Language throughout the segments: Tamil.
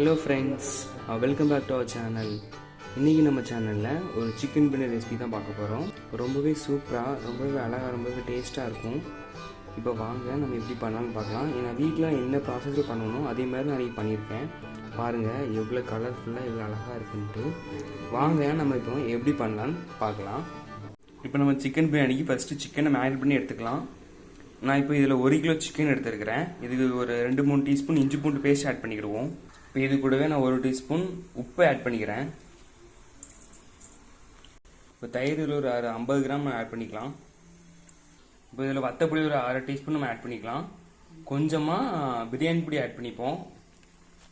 Hello friends, welcome back to our channel. இன்றைக்கி நம்ம சேனலில் ஒரு சிக்கன் பிரியாணி ரெசிபி தான் பார்க்க போகிறோம். ரொம்பவே சூப்பராக, ரொம்பவே அழகாக, ரொம்பவே டேஸ்ட்டாக இருக்கும். இப்போ வாங்க நம்ம எப்படி பண்ணலான்னு பார்க்கலாம். ஏன்னா வீட்டில் என்ன ப்ராசஸில் பண்ணணும் அதே மாதிரி நான் இன்றைக்கி பண்ணியிருக்கேன். பாருங்கள் எவ்வளோ கலர்ஃபுல்லாக எவ்வளோ அழகாக இருக்குன்ட்டு. வாங்க நம்ம இப்போ எப்படி பண்ணலான்னு பார்க்கலாம். இப்போ நம்ம சிக்கன் பிரியாணிக்கு ஃபஸ்ட்டு சிக்கனை மேரினேட் பண்ணி எடுத்துக்கலாம். நான் இப்போ இதில் 1 கிலோ சிக்கன் எடுத்துருக்கிறேன். இதுக்கு ஒரு 2-3 டீஸ்பூன் இஞ்சி பூண்டு பேஸ்ட் ஆட் பண்ணிக்கிடுவோம். இப்போ இது கூடவே நான் 1 டீஸ்பூன் உப்பு ஆட் பண்ணிக்கிறேன். இப்போ தயிர் இதில் ஒரு 50 கிராம் ஆட் பண்ணிக்கலாம். இப்போ இதில் வத்தப்பொடி ஒரு 1/2 டீஸ்பூன் நம்ம ஆட் பண்ணிக்கலாம். கொஞ்சமாக பிரியாணி பொடி ஆட் பண்ணிப்போம்,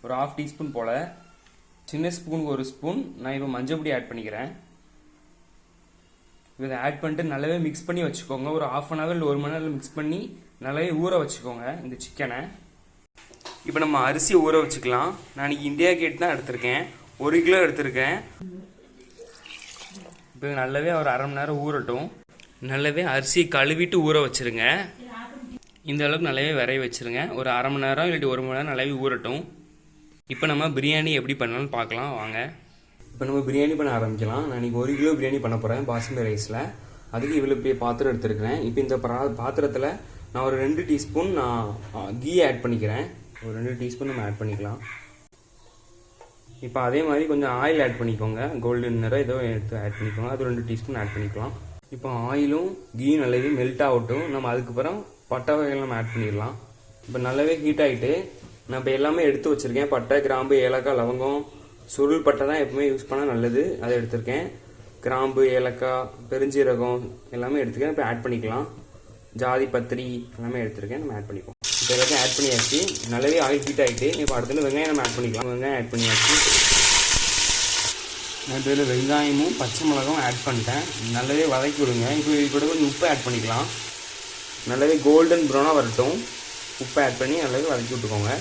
ஒரு 1/2 டீஸ்பூன் போல். சின்ன ஸ்பூனுக்கு 1 ஸ்பூன் நான் இப்போ மஞ்சள் பொடி ஆட் பண்ணிக்கிறேன். இதை ஆட் பண்ணிட்டு நல்லாவே மிக்ஸ் பண்ணி வச்சுக்கோங்க. ஒரு 1/2 hour இல்லை 1 மணி நேரம் மிக்ஸ் பண்ணி நல்லாவே ஊற வச்சுக்கோங்க இந்த சிக்கனை. இப்போ நம்ம அரிசி ஊற வச்சுக்கலாம். நான் இன்னைக்கு இந்தியா கேட் தான் எடுத்திருக்கேன், 1 கிலோ எடுத்திருக்கேன். இப்போ நல்லாவே ஒரு 1/2 மணி நேரம் ஊறட்டும். நல்லாவே அரிசி கழுவிட்டு ஊற வச்சுருங்க. இந்த அளவுக்கு நல்லாவே விரைய வச்சுருங்க. ஒரு 1/2 மணி நேரம் இல்லாட்டி 1 மணி நேரம் நல்லாவே ஊறட்டும். இப்போ நம்ம பிரியாணி எப்படி பண்ணலாம்னு பார்க்கலாம் வாங்க. இப்போ நம்ம பிரியாணி பண்ண ஆரம்பிக்கலாம். நான் இன்றைக்கி 1 கிலோ பிரியாணி பண்ண போகிறேன் பாஸ்மதி ரைஸில். அதுக்கு இவ்வளோ பெரிய பாத்திரம் எடுத்துருக்கிறேன். இப்போ இந்த பாத்திரத்தில் நான் ஒரு 2 டீஸ்பூன் கீ ஆட் பண்ணிக்கிறேன். ஒரு 2 டீஸ்பூன் நம்ம ஆட் பண்ணிக்கலாம். இப்போ அதே மாதிரி கொஞ்சம் ஆயில் ஆட் பண்ணிக்கோங்க. கோல்டன் நிறம் ஏதோ எடுத்து ஆட் பண்ணிக்கோங்க. அது 2 டீஸ்பூன் ஆட் பண்ணிக்கலாம். இப்போ ஆயிலும் கீ நல்லாவே மெல்ட் ஆகட்டும். நம்ம அதுக்கப்புறம் பட்டை வகைகள் நம்ம ஆட் பண்ணிடலாம். இப்போ நல்லாவே ஹீட் ஆகிட்டு நான் இப்போ எல்லாமே எடுத்து வச்சுருக்கேன். பட்டை, கிராம்பு, ஏலக்காய், லவங்கம், சுருள் பட்டை தான் எப்பவுமே யூஸ் பண்ணால் நல்லது, அதை எடுத்திருக்கேன். கிராம்பு, ஏலக்காய், பெருஞ்சீரகம் எல்லாமே எடுத்துருக்கேன். இப்போ ஆட் பண்ணிக்கலாம். ஜாதி பத்திரி எல்லாமே எடுத்திருக்கேன், நம்ம ஆட் பண்ணிப்போம். இப்போ எல்லாத்தையும் ஆட் பண்ணியாச்சு. நல்லாவே ஆயில் ஹீட் ஆகிட்டு இப்போ அடுத்தது வெங்காயம் நம்ம ஆட் பண்ணிக்கலாம். வெங்காயம் ஆட் பண்ணியாச்சு. நான் இப்போ இதில் வெங்காயமும் பச்சை மிளகாவும் ஆட் பண்ணிட்டேன். நல்லாவே வதக்கி விடுங்க. இப்போ இது கூட கொஞ்சம் உப்பு ஆட் பண்ணிக்கலாம். நல்லாவே கோல்டன் ப்ரௌனாக வரட்டும். உப்பு ஆட் பண்ணி நல்லாவே வதக்கி விட்டுக்கோங்க.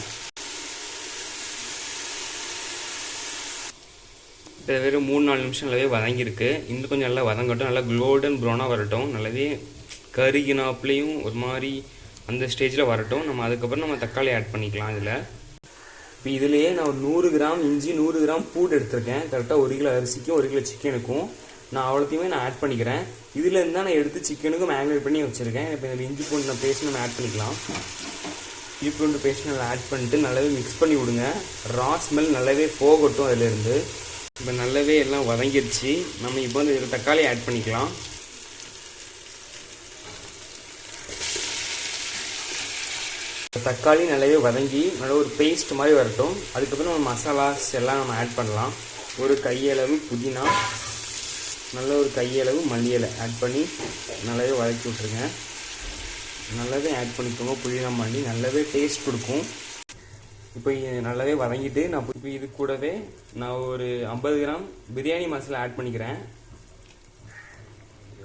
இப்போ வெறும் 3-4 நிமிஷம் நல்லாவே வதங்கியிருக்கு. இன்னும் கொஞ்சம் நல்லா வதங்கட்டும். நல்லா கோல்டன் ப்ரௌனாக வரட்டும். நல்லாவே கருகினாப்லேயும் ஒரு மாதிரி அந்த ஸ்டேஜில் வரட்டும். நம்ம அதுக்கப்புறம் நம்ம தக்காளி ஆட் பண்ணிக்கலாம் இதில். இப்போ இதிலேயே நான் ஒரு 100 கிராம் இஞ்சி, 100 கிராம் பூண்டு எடுத்திருக்கேன். கரெக்டாக 1 கிலோ அரிசிக்கும் 1 கிலோ சிக்கனுக்கும் நான் அவ்வளோத்தையுமே நான் ஆட் பண்ணிக்கிறேன். இதில் இருந்தால் நான் எடுத்து சிக்கனுக்கும் மேரினேட் பண்ணி வச்சுருக்கேன். இப்போ இந்த இஞ்சி பூண்டு நான் பேஸ்ட் நம்ம ஆட் பண்ணிக்கலாம். இஞ்சி பூண்டு பேஸ்ட் நல்லா ஆட் பண்ணிட்டு நல்லாவே மிக்ஸ் பண்ணி விடுங்க. ரா ஸ்மெல் நல்லாவே போகட்டும் அதிலேருந்து. இப்போ நல்லாவே எல்லாம் வதங்கிடுச்சு. நம்ம இப்போ வந்து இதில் தக்காளி ஆட் பண்ணிக்கலாம். தக்காளி நல்லாவே வதங்கி நல்ல ஒரு பேஸ்ட் மாதிரி வரட்டும். அதுக்கப்புறம் நம்ம மசாலாஸ் எல்லாம் நம்ம ஆட் பண்ணலாம். ஒரு கையளவு புதினா, நல்ல ஒரு கையளவு மல்லி இலை ஆட் பண்ணி நல்லாவே வதக்கி விட்ருங்க. நல்லாவே ஆட் பண்ணிக்கோங்க. புதினா மல்லி நல்லாவே டேஸ்ட் கொடுக்கும். இப்போ நல்லாவே வதங்கிட்டு நான் இப்போ இது கூடவே நான் ஒரு 50 கிராம் பிரியாணி மசாலா ஆட் பண்ணிக்கிறேன்.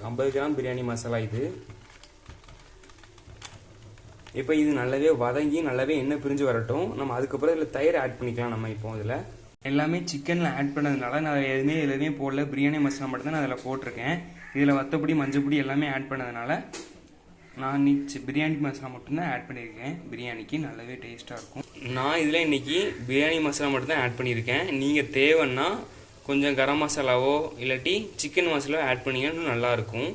50 கிராம் பிரியாணி மசாலா இது. இப்போ இது நல்லாவே வதங்கி நல்லாவே எண்ணெய் பிரிஞ்சு வரட்டும். நம்ம அதுக்கப்புறம் இதில் தயிர் ஆட் பண்ணிக்கலாம். நம்ம இப்போ இதில் எல்லாமே சிக்கனில் ஆட் பண்ணதுனால நான் எதுவுமே போடல. பிரியாணி மசாலா மட்டும் தான் நான் அதில் போட்டிருக்கேன். இதில் வத்தப்பொடி, மஞ்சள் பொடி எல்லாமே ஆட் பண்ணதுனால நான் இன்னைக்கு பிரியாணி மசாலா மட்டும்தான் ஆட் பண்ணியிருக்கேன். பிரியாணிக்கு நல்லாவே டேஸ்ட்டாக இருக்கும். நான் இதில் இன்றைக்கி பிரியாணி மசாலா மட்டும்தான் ஆட் பண்ணியிருக்கேன். நீங்கள் தேவைன்னா கொஞ்சம் கரம் மசாலாவோ இல்லாட்டி சிக்கன் மசாலாவோ ஆட் பண்ணிங்கன்னா நல்லாயிருக்கும்.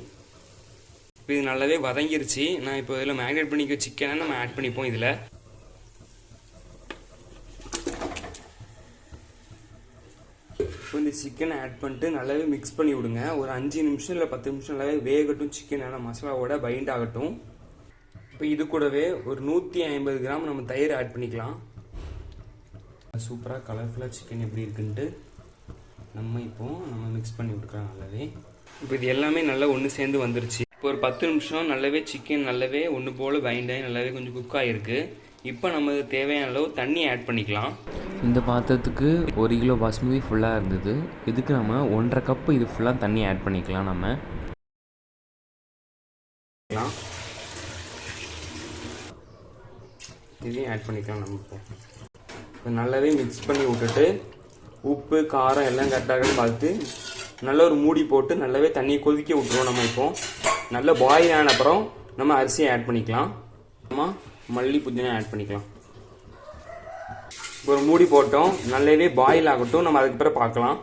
இப்போ இது நல்லாவே வதங்கிருச்சு. நான் இப்போ இதில் மேரினேட் பண்ணிக்க சிக்கனை நம்ம ஆட் பண்ணிப்போம். இதில் இப்போ இந்த சிக்கனை ஆட் பண்ணிட்டு நல்லாவே மிக்ஸ் பண்ணி விடுங்க. ஒரு 5 நிமிஷம் இல்லை 10 நிமிஷம் நல்லாவே வேகட்டும். சிக்கன் நல்லா மசாலாவோட பைண்ட் ஆகட்டும். இப்போ இது கூடவே ஒரு 150 கிராம் நம்ம தயிர் ஆட் பண்ணிக்கலாம். சூப்பராக கலர்ஃபுல்லாக சிக்கன் எப்படி இருக்குன்ட்டு நம்ம மிக்ஸ் பண்ணி விட்டுக்கலாம் நல்லாவே. இப்போ இது எல்லாமே நல்லா ஒன்று சேர்ந்து வந்துருச்சு. இப்போ ஒரு 10 நிமிஷம் நல்லாவே சிக்கன் நல்லாவே ஒன்று போல் பைண்ட் ஆகி நல்லாவே கொஞ்சம் குக் ஆகிருக்கு. இப்போ நம்ம தேவையான அளவு தண்ணி ஆட் பண்ணிக்கலாம். இந்த பாத்திரத்துக்கு 1 கிலோ பாஸ்மதி ஃபுல்லாக இருந்தது. இதுக்கு நம்ம 1.5 கப்பு இது ஃபுல்லாக தண்ணி ஆட் பண்ணிக்கலாம். நம்ம இதையும் ஆட் பண்ணிக்கலாம். நம்ம இப்போ நல்லாவே மிக்ஸ் பண்ணி விட்டுட்டு உப்பு, காரம் எல்லாம் கரெக்டாக பார்த்து நல்ல ஒரு மூடி போட்டு நல்லாவே தண்ணியை கொதிக்க விட்டுருவோம். நம்ம இப்போ நல்லா பாயில் ஆன அப்புறம் நம்ம அரிசியை ஆட் பண்ணிக்கலாம். நம்ம மல்லி புதினா ஆட் பண்ணிக்கலாம். ஒரு மூடி போட்டோம், நல்லாவே பாயில் ஆகட்டும், நம்ம அதுக்கப்புறம் பார்க்கலாம்.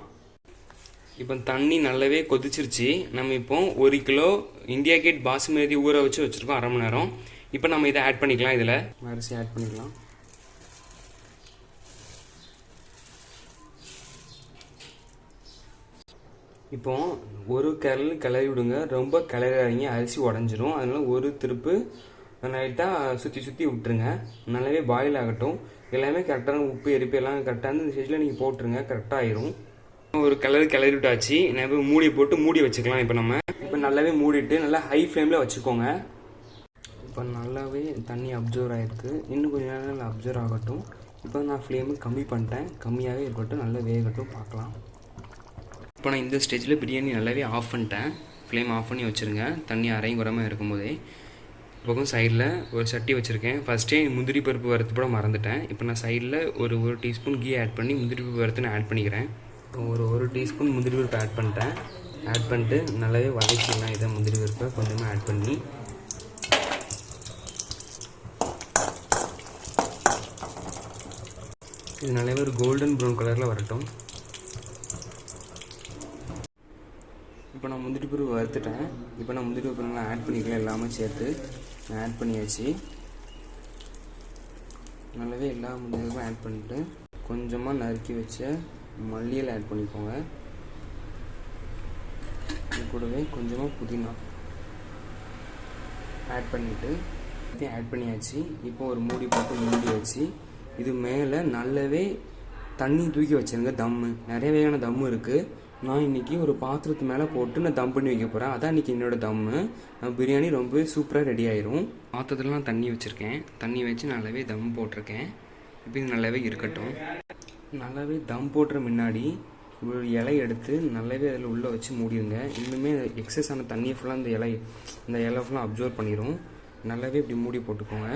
இப்போ தண்ணி நல்லாவே கொதிச்சிருச்சு. நம்ம இப்போ 1 கிலோ இந்தியா கேட் பாசுமதி ஊற வச்சுருக்கோம் அரை மணி நேரம். இப்போ நம்ம இதை ஆட் பண்ணிக்கலாம். இதில் அரிசி ஆட் பண்ணிக்கலாம். இப்போ ஒரு கிளறி விடுங்க, ரொம்ப கிளறாதீங்க, அரிசி உடஞ்சிரும். அதனால ஒரு திருப்பு லைட்டாக சுற்றி விட்டுருங்க. நல்லாவே பாயில் ஆகட்டும். எல்லாமே கரெக்டான உப்பு எரிப்பு எல்லாம் கரெக்டாக இந்த ஸ்டேஜில் நீங்கள் போட்டுருங்க, கரெக்டாக ஆயிரும். ஒரு கிளறி விட்டாச்சு. நான் இப்போ மூடி போட்டு மூடி வச்சுக்கலாம். இப்போ நல்லாவே மூடிட்டு நல்லா ஹை ஃப்ளேமில் வச்சுக்கோங்க. இப்போ நல்லாவே தண்ணி அப்சர்வ் ஆகிருக்கு. இன்னும் கொஞ்சம் நேரம் நல்லா அப்சர்வ் ஆகட்டும். இப்போ நான் ஃப்ளேமு கம்மி பண்ணிட்டேன், கம்மியாகவே இருக்கட்டும், நல்லா வேகட்டும், பார்க்கலாம். இப்போ நான் இந்த ஸ்டேஜில் பிரியாணி நல்லாவே ஆஃப் பண்ணிட்டேன். ஃப்ளேம் ஆஃப் பண்ணி வச்சுருங்க, தண்ணி அரையும் குறமாக இருக்கும்போதே. இப்போ சைடில் ஒரு சட்டி வச்சுருக்கேன். ஃபஸ்ட்டே முந்திரி பருப்பு வறுத்து கூட மறந்துட்டேன். இப்போ நான் சைடில் ஒரு டீஸ்பூன் கீ ஆட் பண்ணி முந்திரி பருப்பு வறுத்து நான் ஆட் பண்ணிக்கிறேன். ஒரு டீஸ்பூன் முந்திரி பருப்பு ஆட் பண்ணிட்டேன். ஆட் பண்ணிட்டு நல்லாவே வதக்கிடலாம். இதை முந்திரி பருப்பை கொஞ்சமாக ஆட் பண்ணி இது நல்லாவே ஒரு கோல்டன் ப்ரௌன் கலரில் வரட்டும். இப்போ நான் முந்திரி பருப்பு வறுத்துட்டேன். இப்போ நான் முந்திரி பருப்பு நல்லா ஆட் பண்ணிக்கலாம். எல்லாமே சேர்த்து நான் ஆட் பண்ணியாச்சு. நல்லாவே எல்லா முந்திரி பருப்பும் ஆட் பண்ணிவிட்டு கொஞ்சமாக நறுக்கி வச்ச மல்லியில் ஆட் பண்ணிக்கோங்க. இது கூடவே கொஞ்சமாக புதினா ஆட் பண்ணிவிட்டு இதையும் ஆட் பண்ணியாச்சு. இப்போ ஒரு மூடி போட்டு மூடி வச்சு இது மேலே நல்லாவே தண்ணி தூக்கி வச்சுருங்க. தம்மு நிறைய வகையான தம்மு இருக்குது. நான் இன்றைக்கி ஒரு பாத்திரத்து மேலே போட்டு நான் தம் பண்ணி வைக்க போகிறேன். அதான் இன்றைக்கி என்னோடய தம்மு. பிரியாணி ரொம்பவே சூப்பராக ரெடி ஆயிரும். பாத்திரத்தில் நான் தண்ணி வச்சுருக்கேன். தண்ணி வச்சு நல்லாவே தம் போட்டிருக்கேன். இப்போ இது நல்லாவே இருக்கட்டும். நல்லாவே தம் போட்டுற முன்னாடி ஒரு இலை எடுத்து நல்லாவே அதில் உள்ளே வச்சு மூடிடுங்க. இன்னுமே எக்ஸஸ் ஆன தண்ணியை ஃபுல்லாக இந்த இலை ஃபுல்லாக அப்சர்வ் பண்ணிடும். நல்லாவே இப்படி மூடி போட்டுக்கோங்க.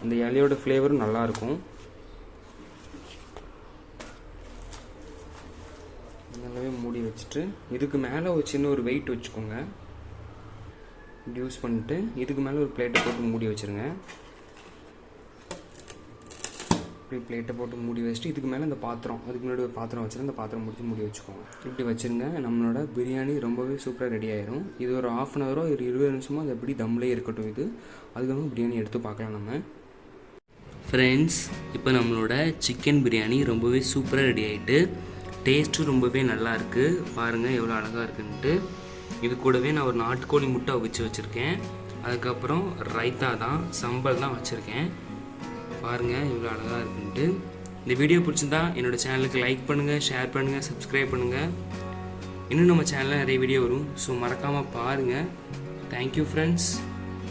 இந்த இலையோட ஃப்ளேவரும் நல்லாயிருக்கும். நல்லாவே மூடி வச்சுட்டு இதுக்கு மேலே ஒரு சின்ன ஒரு வெயிட் வச்சுக்கோங்க. இப்படி யூஸ் பண்ணிட்டு இதுக்கு மேலே ஒரு பிளேட்டை போட்டு மூடி வச்சுருங்க. இப்படி பிளேட்டை போட்டு மூடி வச்சுட்டு இதுக்கு மேலே இந்த பாத்திரம், அதுக்கு முன்னாடி ஒரு பாத்திரம் வச்சுட்டு அந்த பாத்திரம் முடிச்சு மூடி வச்சுக்கோங்க. இப்படி வச்சுருங்க. நம்மளோட பிரியாணி ரொம்பவே சூப்பராக ரெடி ஆயிரும். இது ஒரு 1/2 hour ஒரு 20 நிமிஷமோ அது எப்படி தம்லேயே இருக்கட்டும். அதுக்கப்புறம் பிரியாணி எடுத்து பார்க்கலாம் நம்ம. ஃப்ரெண்ட்ஸ், இப்போ நம்மளோட சிக்கன் பிரியாணி ரொம்பவே சூப்பராக ரெடி ஆகிட்டு டேஸ்ட்டும் ரொம்பவே நல்லா இருக்குது. பாருங்கள் எவ்வளோ அழகாக இருக்குன்ட்டு. இது கூடவே நான் ஒரு நாட்டுக்கோழி முட்டை அவிச்சு வச்சுருக்கேன். அதுக்கப்புறம் ரைத்தா தான், சம்பல் தான் வச்சுருக்கேன். பாருங்கள் இவ்வளோ அழகாக இருக்குன்ட்டு. இந்த வீடியோ பிடிச்சிருந்தா என்னோடய சேனலுக்கு லைக் பண்ணுங்கள், ஷேர் பண்ணுங்கள், சப்ஸ்கிரைப் பண்ணுங்கள். இன்னும் நம்ம சேனலில் நிறைய வீடியோ வரும். ஸோ மறக்காமல் பாருங்கள். Thank you friends.